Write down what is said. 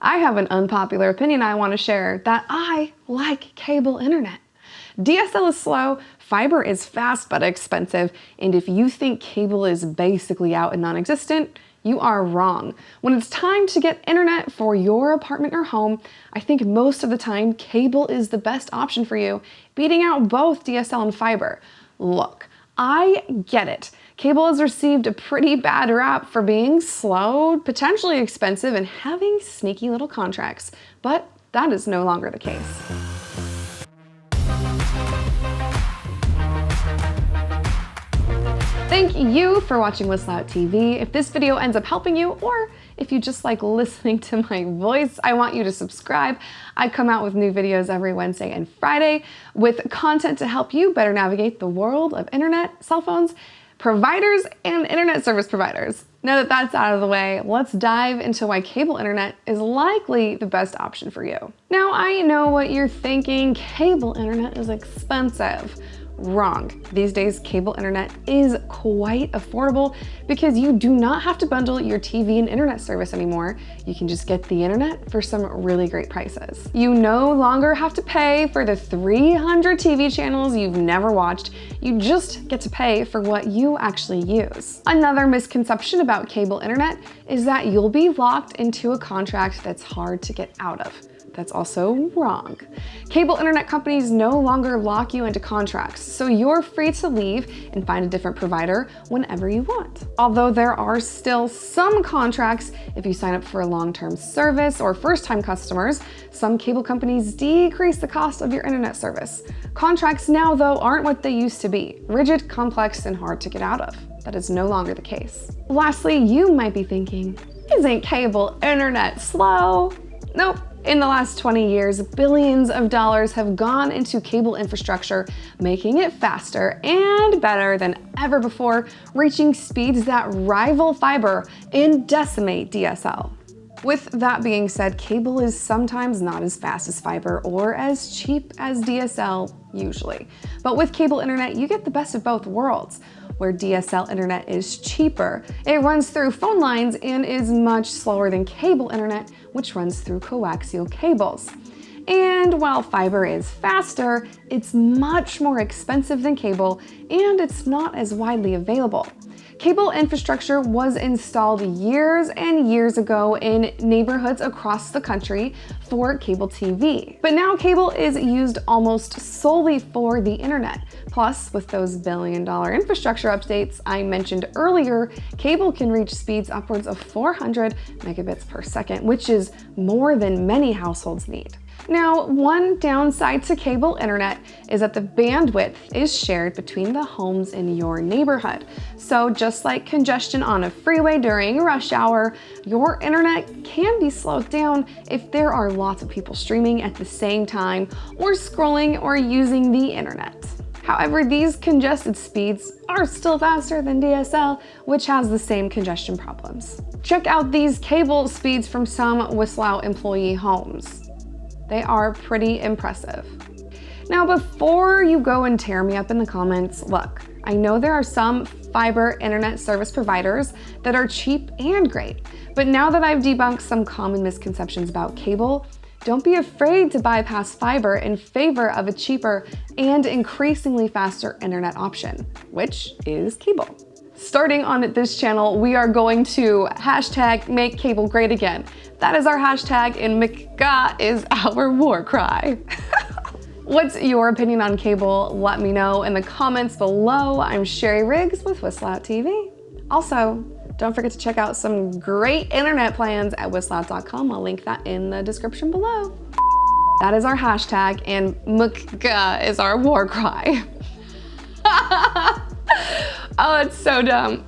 I have an unpopular opinion I want to share that I like cable internet. DSL is slow, fiber is fast but expensive, and if you think cable is basically out and non-existent, you are wrong. When it's time to get internet for your apartment or home, I think most of the time cable is the best option for you, beating out both DSL and fiber. Look, I get it. Cable has received a pretty bad rap for being slow, potentially expensive, and having sneaky little contracts, but that is no longer the case. Thank you for watching WhistleOut TV. If this video ends up helping you, or if you just like listening to my voice, I want you to subscribe. I come out with new videos every Wednesday and Friday with content to help you better navigate the world of internet, cell phones, providers, and internet service providers. Now that that's out of the way, let's dive into why cable internet is likely the best option for you. Now, I know what you're thinking, cable internet is expensive. Wrong. These days, cable internet is quite affordable because you do not have to bundle your TV and internet service anymore. You can just get the internet for some really great prices. You no longer have to pay for the 300 TV channels you've never watched. You just get to pay for what you actually use. Another misconception about cable internet is that you'll be locked into a contract that's hard to get out of. That's also wrong. Cable internet companies no longer lock you into contracts, so you're free to leave and find a different provider whenever you want. Although there are still some contracts if you sign up for a long-term service or first-time customers, some cable companies decrease the cost of your internet service. Contracts now, though, aren't what they used to be: rigid, complex, and hard to get out of. That is no longer the case. Lastly, you might be thinking, isn't cable internet slow? Nope. In the last 20 years, billions of dollars have gone into cable infrastructure, making it faster and better than ever before, reaching speeds that rival fiber and decimate DSL. With that being said, cable is sometimes not as fast as fiber or as cheap as DSL usually. But with cable internet, you get the best of both worlds. Where DSL internet is cheaper, it runs through phone lines and is much slower than cable internet, which runs through coaxial cables. And while fiber is faster, it's much more expensive than cable, and it's not as widely available. Cable infrastructure was installed years and years ago in neighborhoods across the country for cable TV. But now cable is used almost solely for the internet. Plus, with those billion-dollar infrastructure updates I mentioned earlier, cable can reach speeds upwards of 400 megabits per second, which is more than many households need. Now, one downside to cable internet is that the bandwidth is shared between the homes in your neighborhood. So just like congestion on a freeway during rush hour, your internet can be slowed down if there are lots of people streaming at the same time or scrolling or using the internet. However, these congested speeds are still faster than DSL, which has the same congestion problems. Check out these cable speeds from some WhistleOut employee homes. They are pretty impressive. Now, before you go and tear me up in the comments, look, I know there are some fiber internet service providers that are cheap and great, but now that I've debunked some common misconceptions about cable, don't be afraid to bypass fiber in favor of a cheaper and increasingly faster internet option, which is cable. Starting on this channel, we are going to hashtag make cable great again. That is our hashtag, and McGah is our war cry. What's your opinion on cable? Let me know in the comments below. I'm Sherry Riggs with WhistleOut TV. Also, don't forget to check out some great internet plans at WhistleOut.com. I'll link that in the description below. That is our hashtag, and McGah is our war cry. Oh, it's so dumb.